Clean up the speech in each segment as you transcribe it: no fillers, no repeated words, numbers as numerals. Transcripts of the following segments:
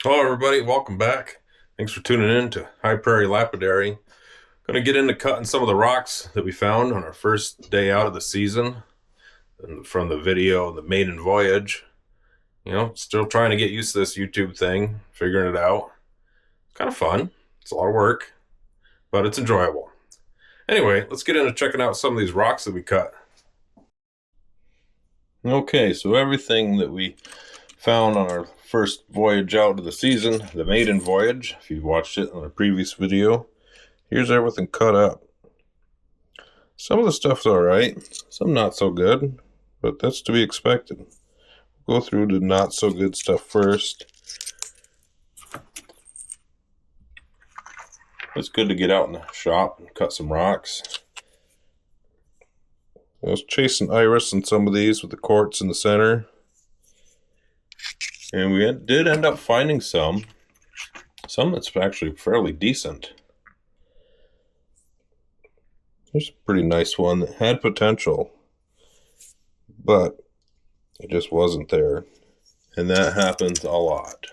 Hello everybody, welcome back. Thanks for tuning in to High Prairie Lapidary. Going to get into cutting some of the rocks that we found on our first day out of the season. And from the video, the Mayden Voyage. You know, still trying to get used to this YouTube thing, figuring it out. It's kind of fun. It's a lot of work, but it's enjoyable. Anyway, let's get into checking out some of these rocks that we cut. Okay, so everything that we found on our first voyage out of the season, the Mayden Voyage, if you've watched it in a previous video, here's everything cut up. Some of the stuff's alright, some not so good, but that's to be expected. We'll go through the not so good stuff first. It's good to get out in the shop and cut some rocks. I was chasing iris on some of these with the quartz in the center. And we did end up finding some that's actually fairly decent. Here's a pretty nice one that had potential, but it just wasn't there. And that happens a lot.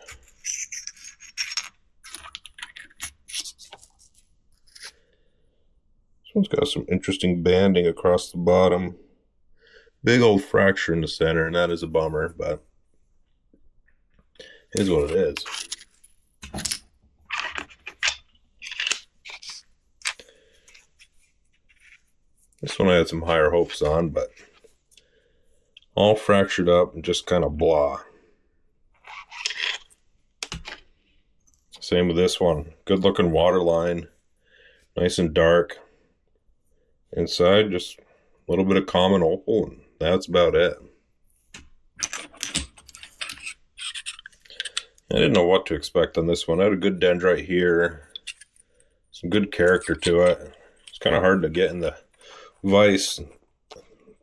This one's got some interesting banding across the bottom. Big old fracture in the center, and that is a bummer, but it is what it is. This one I had some higher hopes on, but all fractured up and just kind of blah. Same with this one. Good looking water line, nice and dark. Inside, just a little bit of common opal, and that's about it. I didn't know what to expect on this one. I had a good dendrite here, some good character to it. It's kind of hard to get in the vise and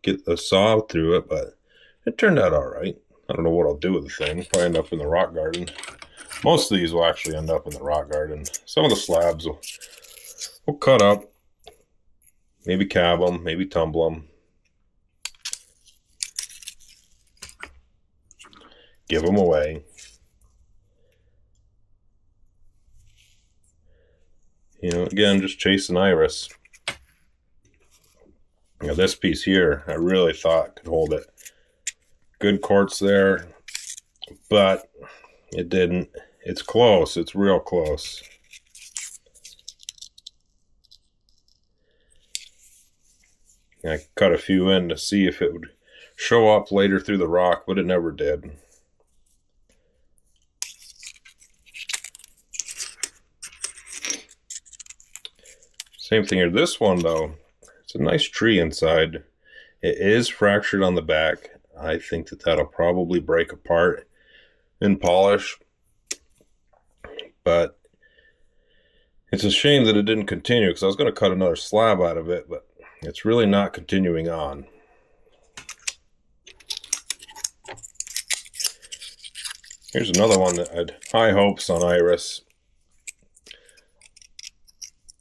get the saw through it, but it turned out all right. I don't know what I'll do with the thing. Probably end up in the rock garden. Most of these will actually end up in the rock garden. Some of the slabs will cut up, maybe cab them, maybe tumble them. Give them away. You know, again, just chasing iris. Now this piece here, I really thought could hold it. Good quartz there, but it didn't. It's close. It's real close. I cut a few in to see if it would show up later through the rock, but it never did. Same thing here. This one, though, it's a nice tree inside. It is fractured on the back. I think that that'll probably break apart in polish. But it's a shame that it didn't continue, because I was going to cut another slab out of it, but it's really not continuing on. Here's another one that had high hopes on iris.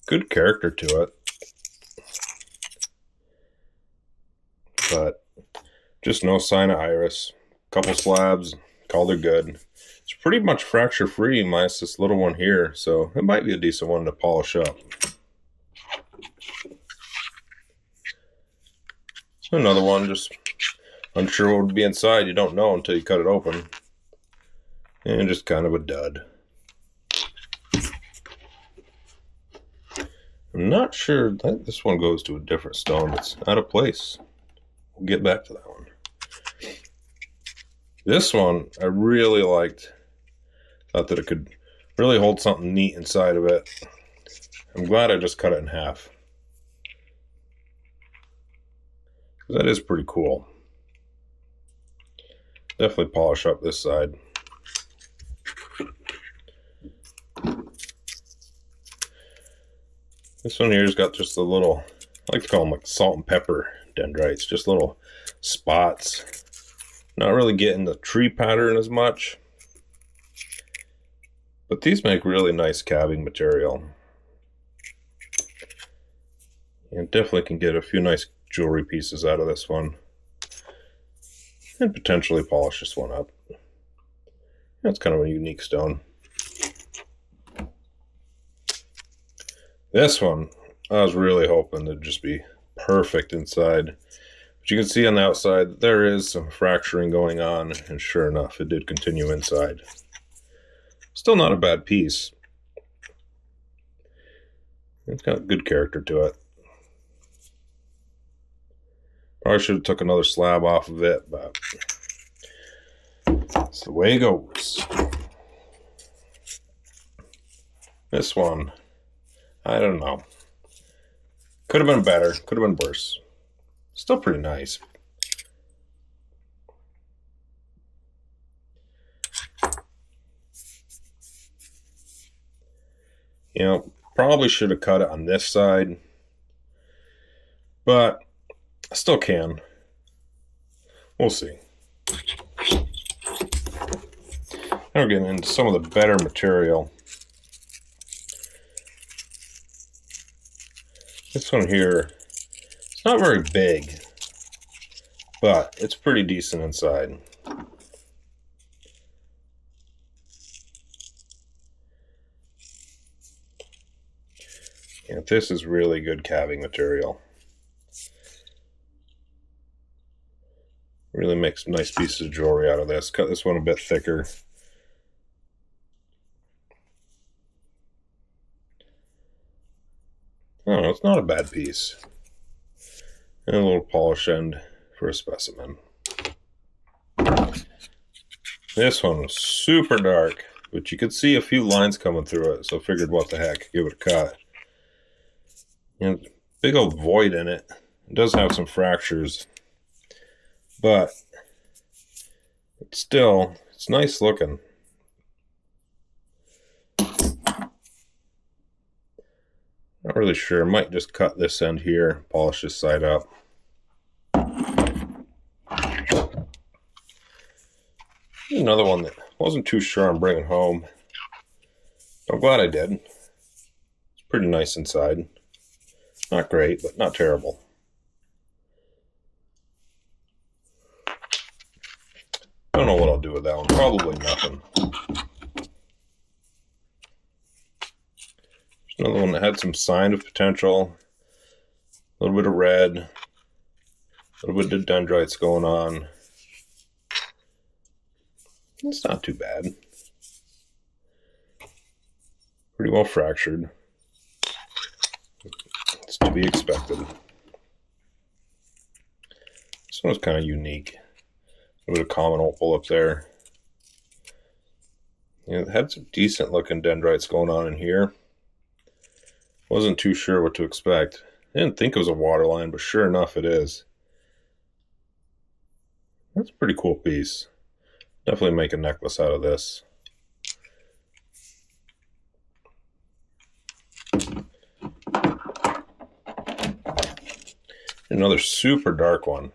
Good character to it, but just no sign of iris. Couple slabs, called her good. It's pretty much fracture free minus this little one here, so it might be a decent one to polish up. Another one, just unsure what would be inside. You don't know until you cut it open. And just kind of a dud. I'm not sure. I think this one goes to a different stone. It's out of place. We'll get back to that one. This one I really liked. Thought that it could really hold something neat inside of it. I'm glad I just cut it in half. That is pretty cool. Definitely polish up this side. This one here's got just a little, I like to call them like salt and pepper dendrites, just little spots. Not really getting the tree pattern as much, but these make really nice cabbing material. And definitely can get a few nice jewelry pieces out of this one, and potentially polish this one up. That's kind of a unique stone. This one, I was really hoping to just be perfect inside. But you can see on the outside, there is some fracturing going on, and sure enough, it did continue inside. Still not a bad piece. It's got good character to it. Probably should have took another slab off of it, but it's the way it goes. This one, I don't know. Could have been better, could have been worse. Still pretty nice. You know, probably should have cut it on this side, but I still can. We'll see. Now we're getting into some of the better material. This one here, it's not very big, but it's pretty decent inside. And this is really good calving material. Really makes nice pieces of jewelry out of this. Cut this one a bit thicker. I don't know, it's not a bad piece. And a little polish end for a specimen. This one was super dark, but you could see a few lines coming through it, so I figured what the heck, give it a cut. And big old void in it. It does have some fractures, but it's nice looking. Not really sure. Might just cut this end here, polish this side up. Another one that wasn't too sure I'm bringing home. I'm glad I did. It's pretty nice inside. Not great, but not terrible. Don't know what I'll do with that one. Probably nothing. There's another one that had some sign of potential. A little bit of red. A little bit of dendrites going on. It's not too bad. Pretty well fractured. It's to be expected. This one's kind of unique. A bit of common opal up there. It had some decent looking dendrites going on in here. Wasn't too sure what to expect. I didn't think it was a waterline, but sure enough it is. That's a pretty cool piece. Definitely make a necklace out of this. Another super dark one.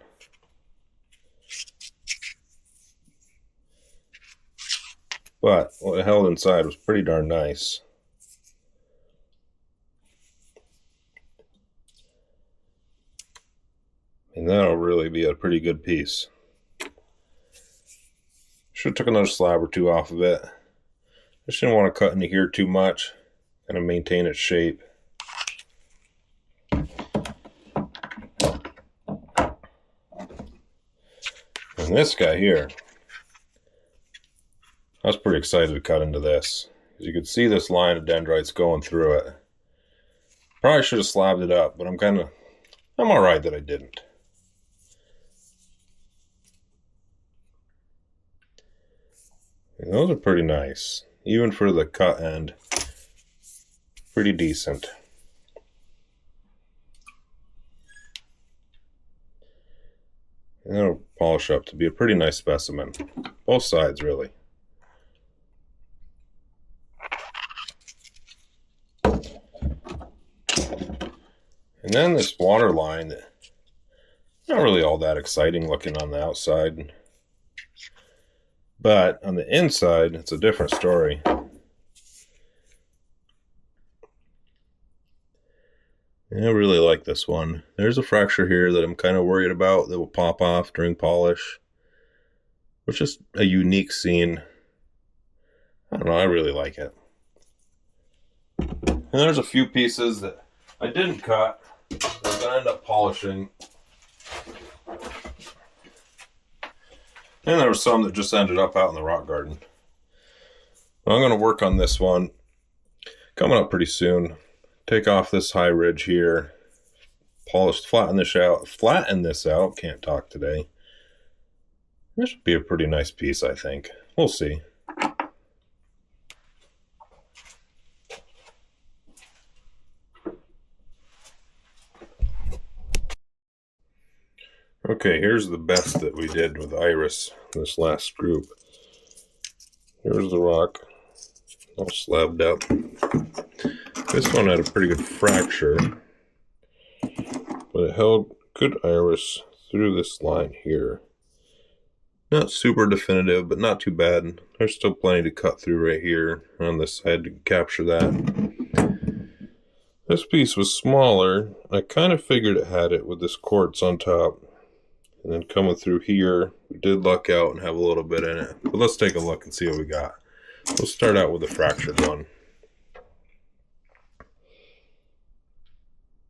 But what it held inside was pretty darn nice. And that'll really be a pretty good piece. Should have took another slab or two off of it. I just didn't want to cut into here too much. Kind of maintain its shape. And this guy here, I was pretty excited to cut into this. As you can see this line of dendrites going through it. Probably should have slabbed it up, but I'm alright that I didn't. And those are pretty nice. Even for the cut end, pretty decent. And that'll polish up to be a pretty nice specimen. Both sides, really. And then this water line, not really all that exciting looking on the outside. But on the inside, it's a different story. I really like this one. There's a fracture here that I'm kind of worried about that will pop off during polish. Which is a unique scene. I don't know, I really like it. And there's a few pieces that I didn't cut. I'm gonna end up polishing. And there was some that just ended up out in the rock garden. I'm gonna work on this one coming up pretty soon. Take off this high ridge here, polish, flatten this out. Can't talk today. This should be a pretty nice piece, I think. We'll see. Okay, here's the best that we did with Iris, this last group. Here's the rock, all slabbed up. This one had a pretty good fracture, but it held good Iris through this line here. Not super definitive, but not too bad. There's still plenty to cut through right here on this side to capture that. This piece was smaller. I kind of figured it had it with this quartz on top. And then coming through here, we did luck out and have a little bit in it. But let's take a look and see what we got. We'll start out with the fractured one.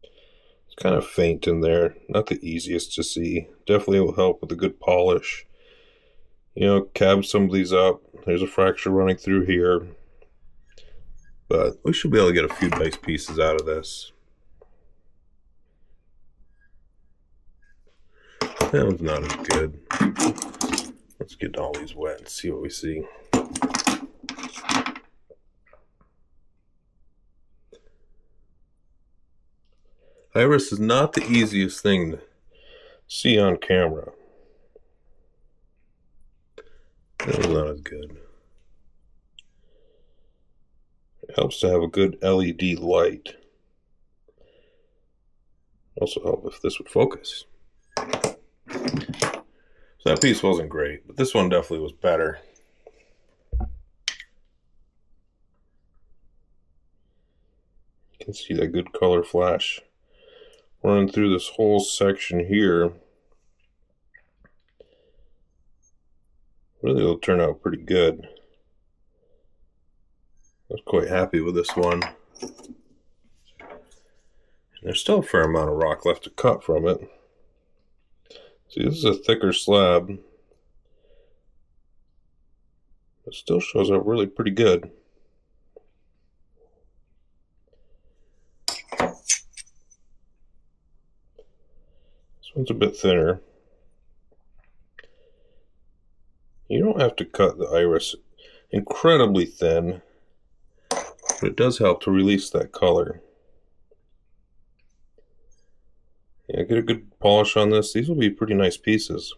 It's kind of faint in there. Not the easiest to see. Definitely will help with a good polish. You know, cab some of these up. There's a fracture running through here. But we should be able to get a few nice pieces out of this. That one's not as good. Let's get all these wet and see what we see. Iris is not the easiest thing to see on camera. That was not as good. It helps to have a good LED light. Also help if this would focus. So that piece wasn't great, but this one definitely was better. You can see that good color flash running through this whole section here. Really will turn out pretty good. I was quite happy with this one. And there's still a fair amount of rock left to cut from it. See, this is a thicker slab. It still shows up really pretty good. This one's a bit thinner. You don't have to cut the iris incredibly thin, but it does help to release that color. Yeah, get a good polish on this. These will be pretty nice pieces.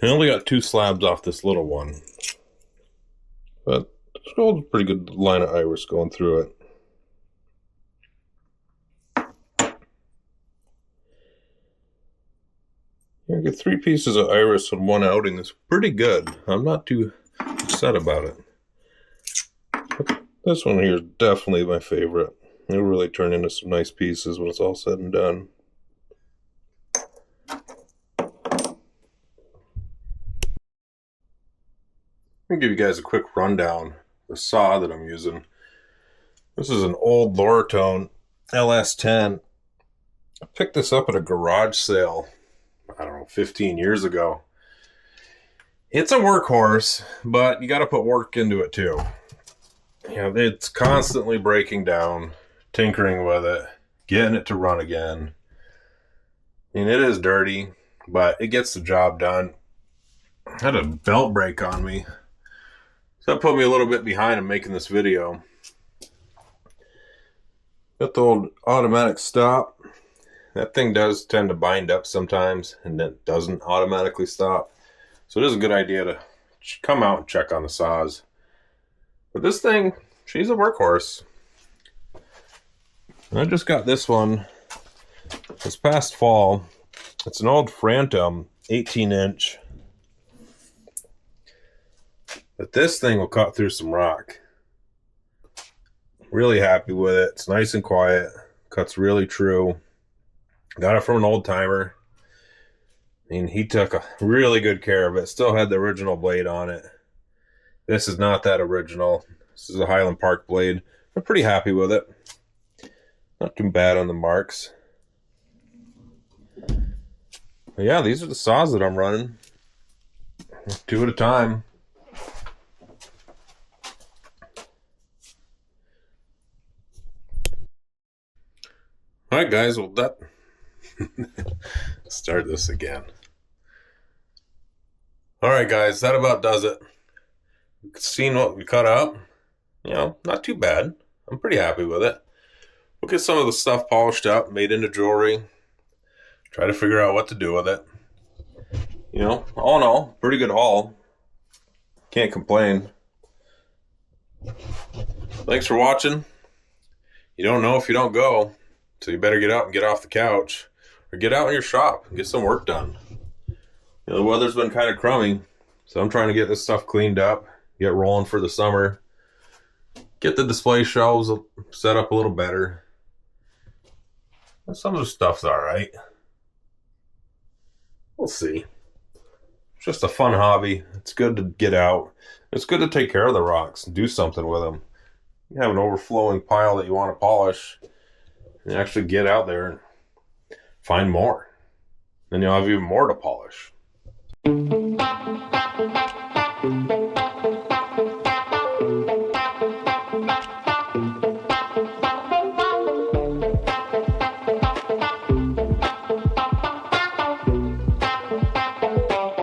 I only got 2 slabs off this little one, but there's a pretty good line of iris going through it. Yeah, get 3 pieces of iris on one outing. That's pretty good. I'm not too upset about it. But this one here is definitely my favorite. It'll really turn into some nice pieces when it's all said and done. I'm going to give you guys a quick rundown of the saw that I'm using. This is an old Lorf LS10. I picked this up at a garage sale, I don't know, 15 years ago. It's a workhorse, but you got to put work into it too. You know, it's constantly breaking down, tinkering with it, getting it to run again. I mean, it is dirty, but it gets the job done. I had a belt break on me, so that put me a little bit behind in making this video. Got the old automatic stop. That thing does tend to bind up sometimes, and then it doesn't automatically stop. So it is a good idea to come out and check on the saws. But this thing, she's a workhorse. I just got this one this past fall. It's an old Phantom 18-inch. But this thing will cut through some rock. Really happy with it. It's nice and quiet. Cuts really true. Got it from an old timer. I mean, he took a really good care of it. Still had the original blade on it. This is not that original. This is a Highland Park blade. I'm pretty happy with it. Not too bad on the marks. But yeah, these are the saws that I'm running. 2 at a time. Alright guys, well that start this again. Alright guys, that about does it. Seen what we cut out? You know, not too bad. I'm pretty happy with it. We'll get some of the stuff polished up, made into jewelry. Try to figure out what to do with it. You know, all in all, pretty good haul. Can't complain. Thanks for watching. You don't know if you don't go, so you better get up and get off the couch, or get out in your shop and get some work done. You know, the weather's been kind of crummy, so I'm trying to get this stuff cleaned up, get rolling for the summer, get the display shelves set up a little better. Some of the stuff's alright. We'll see. It's just a fun hobby. It's good to get out. It's good to take care of the rocks and do something with them. You have an overflowing pile that you want to polish, and actually get out there and find more. Then you'll have even more to polish.